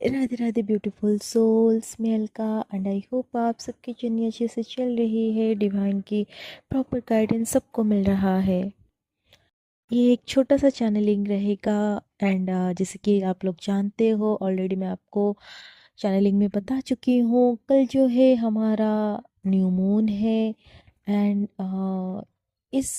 Radhe Radhe beautiful souls, मैं Alka and I hope आप सबकी जर्नी अच्छे से चल रही है। डिवाइन की प्रॉपर गाइडेंस सबको मिल रहा है। ये एक छोटा सा चैनलिंग रहेगा एंड जैसे कि आप लोग जानते हो ऑलरेडी, मैं आपको चैनलिंग में बता चुकी हूँ। कल जो है हमारा न्यू मून है एंड इस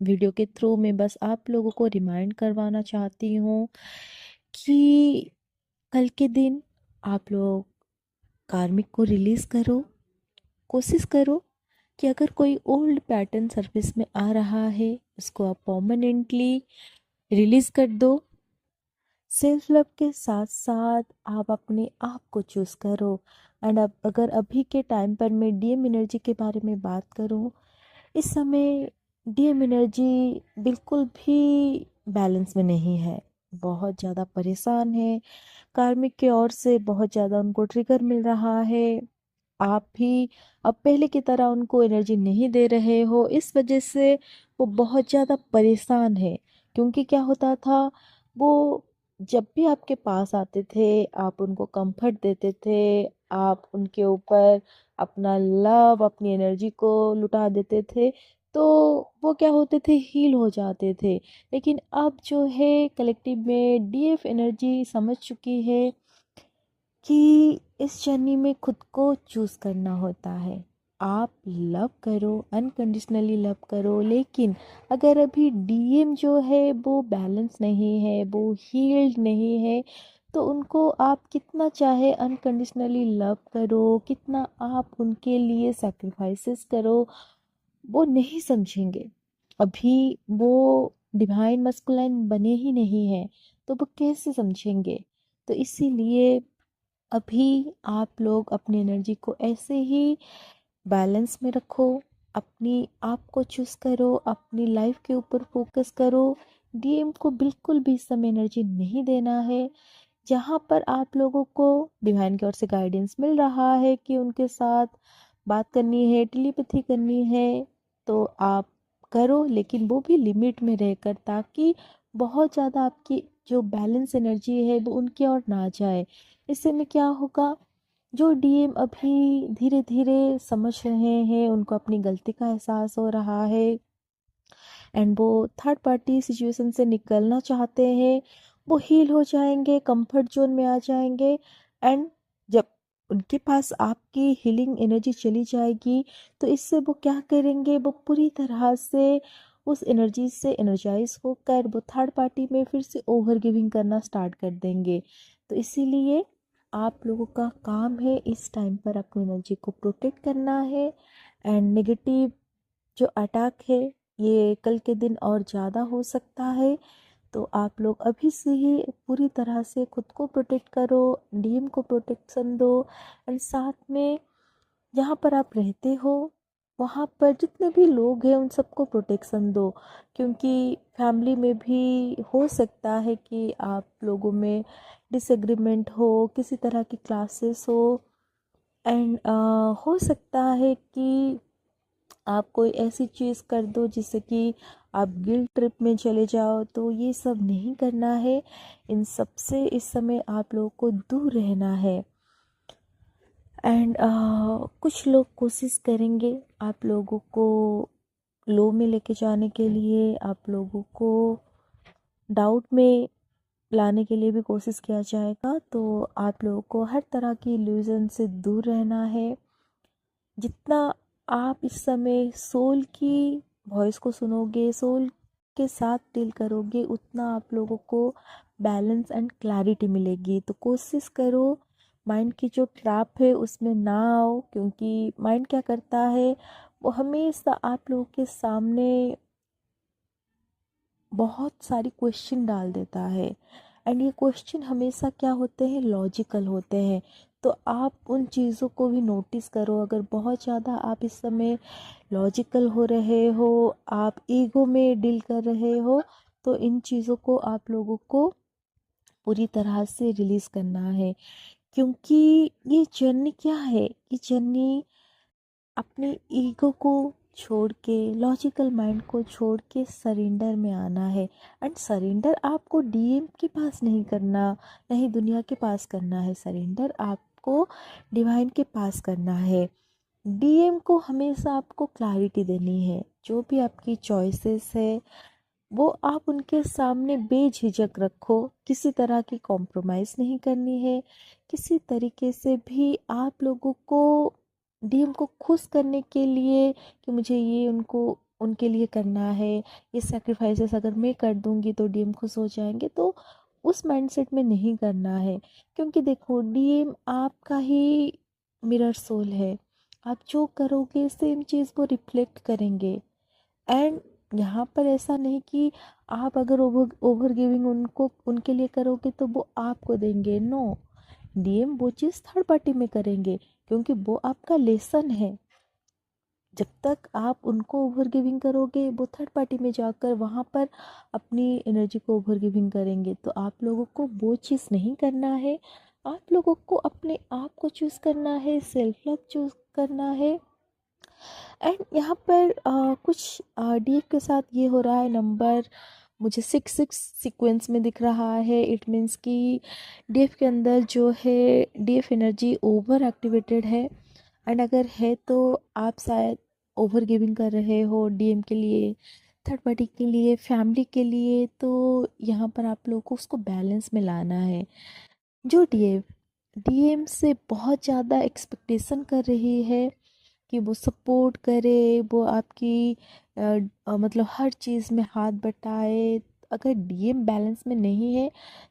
वीडियो के थ्रू मैं बस आप लोगों को रिमाइंड करवाना चाहती हूँ कि कल के दिन आप लोग कार्मिक को रिलीज करो। कोशिश करो कि अगर कोई ओल्ड पैटर्न सर्विस में आ रहा है उसको आप परमानेंटली रिलीज कर दो। सेल्फ लव के साथ साथ आप अपने आप को चूज करो। एंड अब अगर अभी के टाइम पर मैं डीएम एनर्जी के बारे में बात करूं, इस समय डीएम एनर्जी बिल्कुल भी बैलेंस में नहीं है। बहुत ज़्यादा परेशान है। कार्मिक की ओर से बहुत ज़्यादा उनको ट्रिगर मिल रहा है। आप भी अब पहले की तरह उनको एनर्जी नहीं दे रहे हो, इस वजह से वो बहुत ज़्यादा परेशान है। क्योंकि क्या होता था, वो जब भी आपके पास आते थे आप उनको कंफर्ट देते थे, आप उनके ऊपर अपना लव अपनी एनर्जी को लुटा देते थे, तो वो क्या होते थे, हील हो जाते थे। लेकिन अब जो है कलेक्टिव में डीएफ एनर्जी समझ चुकी है कि इस जर्नी में खुद को चूज करना होता है। आप लव करो, अनकंडीशनली लव करो, लेकिन अगर अभी डीएम जो है वो बैलेंस नहीं है, वो हील्ड नहीं है, तो उनको आप कितना चाहे अनकंडीशनली लव करो, कितना आप उनके लिए सैक्रिफाइसेस करो, वो नहीं समझेंगे। अभी वो डिवाइन मस्कुलाइन बने ही नहीं है, तो वो कैसे समझेंगे। तो इसीलिए अभी आप लोग अपनी एनर्जी को ऐसे ही बैलेंस में रखो। अपनी आप को चूज करो, अपनी लाइफ के ऊपर फोकस करो। डीएम को बिल्कुल भी इस समय एनर्जी नहीं देना है। जहाँ पर आप लोगों को डिवाइन की ओर से गाइडेंस मिल रहा है कि उनके साथ बात करनी है, टेलीपैथी करनी है, तो आप करो, लेकिन वो भी लिमिट में रहकर, ताकि बहुत ज़्यादा आपकी जो बैलेंस एनर्जी है वो उनकी ओर ना जाए। इससे में क्या होगा, जो डीएम अभी धीरे धीरे समझ रहे हैं, उनको अपनी गलती का एहसास हो रहा है एंड वो थर्ड पार्टी सिचुएशन से निकलना चाहते हैं, वो हील हो जाएंगे, कंफर्ट जोन में आ जाएंगे। एंड जब उनके पास आपकी हीलिंग एनर्जी चली जाएगी, तो इससे वो क्या करेंगे, वो पूरी तरह से उस एनर्जी से एनर्जाइज होकर वो थर्ड पार्टी में फिर से ओवर गिविंग करना स्टार्ट कर देंगे। तो इसीलिए आप लोगों का काम है इस टाइम पर अपनी एनर्जी को प्रोटेक्ट करना है। एंड नेगेटिव जो अटैक है ये कल के दिन और ज़्यादा हो सकता है, तो आप लोग अभी से ही पूरी तरह से खुद को प्रोटेक्ट करो, डीएम को प्रोटेक्शन दो। एंड साथ में जहाँ पर आप रहते हो वहाँ पर जितने भी लोग हैं उन सबको प्रोटेक्शन दो। क्योंकि फैमिली में भी हो सकता है कि आप लोगों में डिसएग्रीमेंट हो, किसी तरह की क्लासेस हो, एंड हो सकता है कि आप कोई ऐसी चीज़ कर दो जिससे कि आप गिल्ट ट्रिप में चले जाओ, तो ये सब नहीं करना है। इन सब से इस समय आप लोगों को दूर रहना है। एंड कुछ लोग कोशिश करेंगे आप लोगों को लो में लेके जाने के लिए, आप लोगों को डाउट में लाने के लिए भी कोशिश किया जाएगा। तो आप लोगों को हर तरह की इल्यूजन से दूर रहना है। जितना आप इस समय सोल की वॉइस को सुनोगे, सोल के साथ डील करोगे, उतना आप लोगों को बैलेंस एंड क्लैरिटी मिलेगी। तो कोशिश करो माइंड की जो ट्रैप है उसमें ना आओ, क्योंकि माइंड क्या करता है, वो हमेशा आप लोगों के सामने बहुत सारी क्वेश्चन डाल देता है। एंड ये क्वेश्चन हमेशा क्या होते हैं, लॉजिकल होते हैं। तो आप उन चीज़ों को भी नोटिस करो। अगर बहुत ज़्यादा आप इस समय लॉजिकल हो रहे हो, आप ईगो में डील कर रहे हो, तो इन चीज़ों को आप लोगों को पूरी तरह से रिलीज़ करना है। क्योंकि ये जर्नी क्या है, ये जर्नी अपने ईगो को छोड़ के, लॉजिकल माइंड को छोड़ के सरेंडर में आना है। एंड सरेंडर आपको डीएम के पास नहीं करना, नहीं दुनिया के पास करना है, सरेंडर आपको डिवाइन के पास करना है। डीएम को हमेशा आपको क्लैरिटी देनी है। जो भी आपकी चॉइसेस है वो आप उनके सामने बेझिझक रखो, किसी तरह की कॉम्प्रोमाइज़ नहीं करनी है। किसी तरीके से भी आप लोगों को डीएम को खुश करने के लिए कि मुझे ये उनको उनके लिए करना है, ये सैक्रिफाइसेस अगर मैं कर दूंगी तो डीएम खुश हो जाएंगे, तो उस माइंडसेट में नहीं करना है। क्योंकि देखो, डीएम आपका ही मिरर सोल है। आप जो करोगे सेम चीज़ वो रिफ्लेक्ट करेंगे। एंड यहाँ पर ऐसा नहीं कि आप अगर ओवर ओवर गिविंग उनको उनके लिए करोगे तो वो आपको देंगे। नो, डीएम वो चीज़ थर्ड पार्टी में करेंगे, क्योंकि वो आपका लेसन है। जब तक आप उनको ओवर गिविंग करोगे, वो थर्ड पार्टी में जाकर वहाँ पर अपनी एनर्जी को ओवर गिविंग करेंगे। तो आप लोगों को वो चीज़ नहीं करना है। आप लोगों को अपने आप को चूज़ करना है, सेल्फ लव चूज़ करना है। एंड यहाँ पर कुछ डीएफ के साथ ये हो रहा है, नंबर मुझे 6 सीक्वेंस में दिख रहा है। इट मीन्स कि डीएफ के अंदर जो है डीएफ एनर्जी ओवर एक्टिवेटेड है। एंड अगर है तो आप शायद ओवर गिविंग कर रहे हो डीएम के लिए, थर्ड पार्टी के लिए, फैमिली के लिए। तो यहाँ पर आप लोगों को उसको बैलेंस में लाना है। जो डीएफ डीएम से बहुत ज़्यादा एक्सपेक्टेशन कर रही है कि वो सपोर्ट करे, वो आपकी मतलब हर चीज़ में हाथ बटाए, अगर डीएम बैलेंस में नहीं है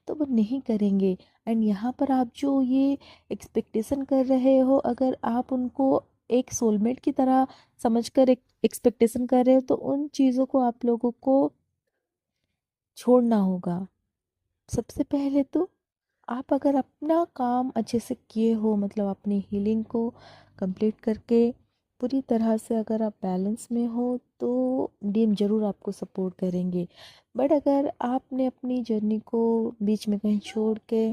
तो वो नहीं करेंगे। एंड यहाँ पर आप जो ये एक्सपेक्टेशन कर रहे हो, अगर आप उनको एक सोलमेट की तरह समझकर एक एक्सपेक्टेशन कर रहे हो, तो उन चीज़ों को आप लोगों को छोड़ना होगा। सबसे पहले तो आप अगर अपना काम अच्छे से किए हो, मतलब अपनी हीलिंग को कंप्लीट करके पूरी तरह से अगर आप बैलेंस में हो, तो डीएम ज़रूर आपको सपोर्ट करेंगे। बट अगर आपने अपनी जर्नी को बीच में कहीं छोड़ के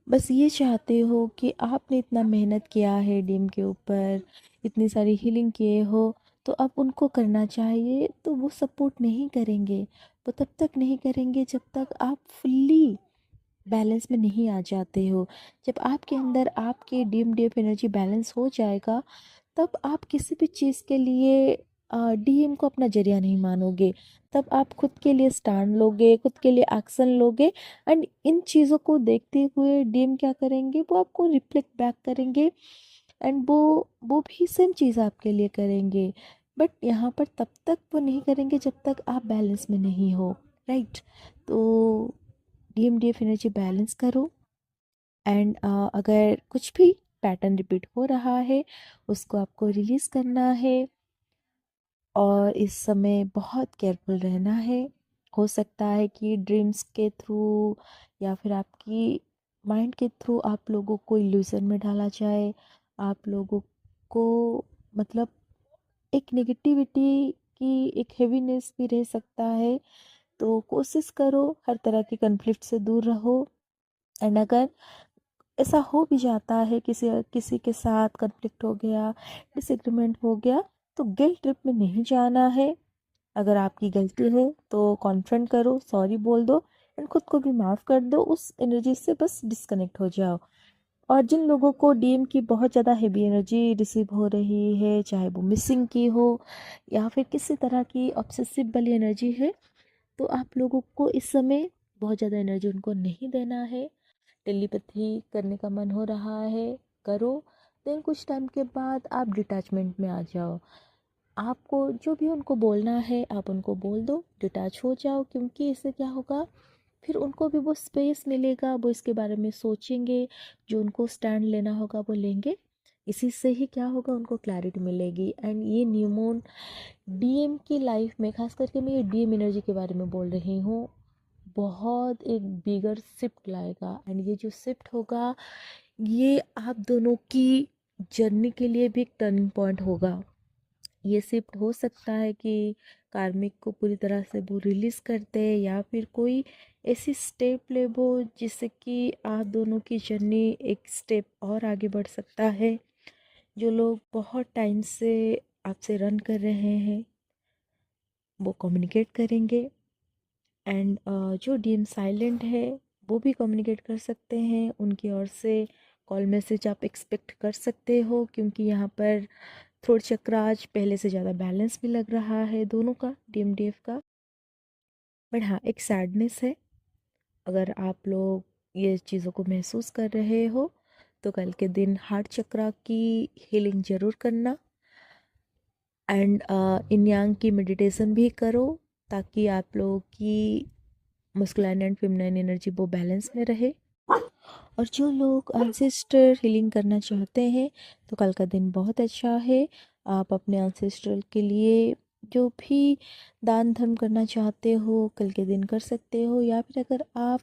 बस ये चाहते हो कि आपने इतना मेहनत किया है डीएम के ऊपर, इतनी सारी हीलिंग किए हो, तो अब उनको करना चाहिए, तो वो सपोर्ट नहीं करेंगे। वो तब तक नहीं करेंगे जब तक आप फुल्ली बैलेंस में नहीं आ जाते हो। जब आपके अंदर आपके डीएम डीएफ एनर्जी बैलेंस हो जाएगा, तब आप किसी भी चीज़ के लिए डीएम को अपना जरिया नहीं मानोगे। तब आप खुद के लिए स्टैंड लोगे, खुद के लिए एक्शन लोगे। एंड इन चीज़ों को देखते हुए डीएम क्या करेंगे, वो आपको रिफ्लेक्ट बैक करेंगे। एंड वो भी सेम चीज़ आपके लिए करेंगे। बट यहाँ पर तब तक वो नहीं करेंगे जब तक आप बैलेंस में नहीं हो, राइट। तो डीएम डीएफ एनर्जी बैलेंस करो। एंड अगर कुछ भी पैटर्न रिपीट हो रहा है, उसको आपको रिलीज़ करना है। और इस समय बहुत केयरफुल रहना है। हो सकता है कि ड्रीम्स के थ्रू या फिर आपकी माइंड के थ्रू आप लोगों को इल्यूजन में डाला जाए, आप लोगों को मतलब एक नेगेटिविटी की एक हेवीनेस भी रह सकता है। तो कोशिश करो हर तरह के कन्फ्लिक्ट से दूर रहो। एंड अगर ऐसा हो भी जाता है, किसी किसी के साथ कन्फ्लिक्ट हो गया, डिसएग्रीमेंट हो गया, तो गिल्ट ट्रिप में नहीं जाना है। अगर आपकी गलती है तो कॉन्फ्रंट करो, सॉरी बोल दो, एंड खुद को भी माफ़ कर दो। उस एनर्जी से बस डिस्कनेक्ट हो जाओ। और जिन लोगों को डीएम की बहुत ज़्यादा हेवी एनर्जी रिसीव हो रही है, चाहे वो मिसिंग की हो या फिर किसी तरह की ऑब्सेसिव वाली एनर्जी है, तो आप लोगों को इस समय बहुत ज़्यादा एनर्जी उनको नहीं देना है। टेलीपैथी करने का मन हो रहा है, करो। देन कुछ टाइम के बाद आप डिटैचमेंट में आ जाओ। आपको जो भी उनको बोलना है आप उनको बोल दो, डिटैच हो जाओ। क्योंकि इससे क्या होगा, फिर उनको भी वो स्पेस मिलेगा, वो इसके बारे में सोचेंगे, जो उनको स्टैंड लेना होगा वो लेंगे। इसी से ही क्या होगा, उनको क्लैरिटी मिलेगी। एंड ये न्यू मून डीएम की लाइफ में, खास करके मैं ये डीएम एनर्जी के बारे में बोल रही हूँ, बहुत एक बिगर शिफ्ट लाएगा। एंड ये जो शिफ्ट होगा, ये आप दोनों की जर्नी के लिए भी एक टर्निंग पॉइंट होगा। ये शिफ्ट हो सकता है कि कार्मिक को पूरी तरह से वो रिलीज़ कर दे, या फिर कोई ऐसी स्टेप ले वो जिससे कि आप दोनों की जर्नी एक स्टेप और आगे बढ़ सकता है। जो लोग बहुत टाइम से आपसे रन कर रहे हैं वो कम्युनिकेट करेंगे। एंड जो डीएम साइलेंट है वो भी कम्युनिकेट कर सकते हैं। उनकी ओर से कॉल मैसेज आप एक्सपेक्ट कर सकते हो, क्योंकि यहाँ पर थ्रोट चक्र आज पहले से ज़्यादा बैलेंस भी लग रहा है दोनों का, डीएमडीएफ का। बट हाँ, एक सैडनेस है। अगर आप लोग ये चीज़ों को महसूस कर रहे हो तो कल के दिन हार्ट चक्र की हीलिंग ज़रूर करना। एंड इन यांग की मेडिटेशन भी करो, ताकि आप लोगों की मस्कुलाइन एंड फेमिनाइन एनर्जी वो बैलेंस में रहे। और जो लोग एंसेस्टर हीलिंग करना चाहते हैं तो कल का दिन बहुत अच्छा है। आप अपने एंसेस्ट्रल के लिए जो भी दान धर्म करना चाहते हो कल के दिन कर सकते हो, या फिर अगर आप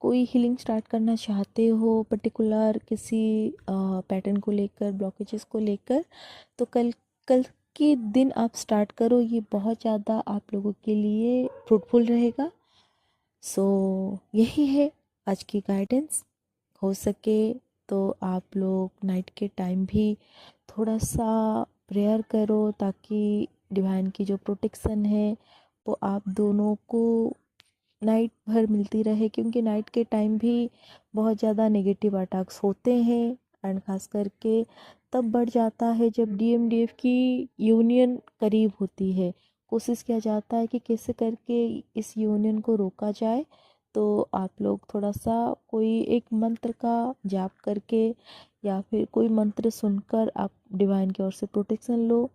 कोई हीलिंग स्टार्ट करना चाहते हो पर्टिकुलर किसी पैटर्न को लेकर, ब्लॉकेजेस को लेकर, तो कल कल के दिन आप स्टार्ट करो। ये बहुत ज़्यादा आप लोगों के लिए फ्रूटफुल रहेगा। सो यही है आज की गाइडेंस। हो सके तो आप लोग नाइट के टाइम भी थोड़ा सा प्रेयर करो, ताकि डिवाइन की जो प्रोटेक्शन है वो आप दोनों को नाइट भर मिलती रहे, क्योंकि नाइट के टाइम भी बहुत ज़्यादा नेगेटिव अटैक्स होते हैं। एंड खास करके तब बढ़ जाता है जब डीएमडीएफ की यूनियन करीब होती है। कोशिश किया जाता है कि कैसे करके इस यूनियन को रोका जाए। तो आप लोग थोड़ा सा कोई एक मंत्र का जाप करके या फिर कोई मंत्र सुनकर आप डिवाइन की ओर से प्रोटेक्शन लो।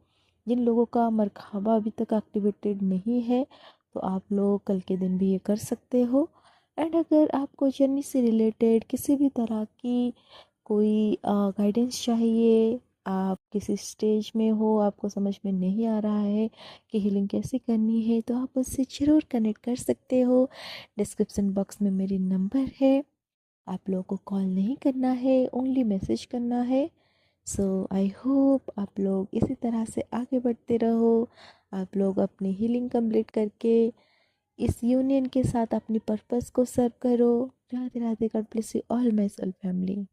जिन लोगों का मरखाबा अभी तक एक्टिवेटेड नहीं है तो आप लोग कल के दिन भी ये कर सकते हो। एंड अगर आपको जर्नी से रिलेटेड किसी भी तरह की कोई गाइडेंस चाहिए, आप किसी स्टेज में हो, आपको समझ में नहीं आ रहा है कि हीलिंग कैसे करनी है, तो आप उससे ज़रूर कनेक्ट कर सकते हो। डिस्क्रिप्शन बॉक्स में मेरी नंबर है। आप लोगों को कॉल नहीं करना है, ओनली मैसेज करना है। सो आई होप आप लोग इसी तरह से आगे बढ़ते रहो। आप लोग अपनी हीलिंग कंप्लीट करके इस यूनियन के साथ अपनी पर्पस को सर्व करो। Radhe Radhe. God bless you all my soul family.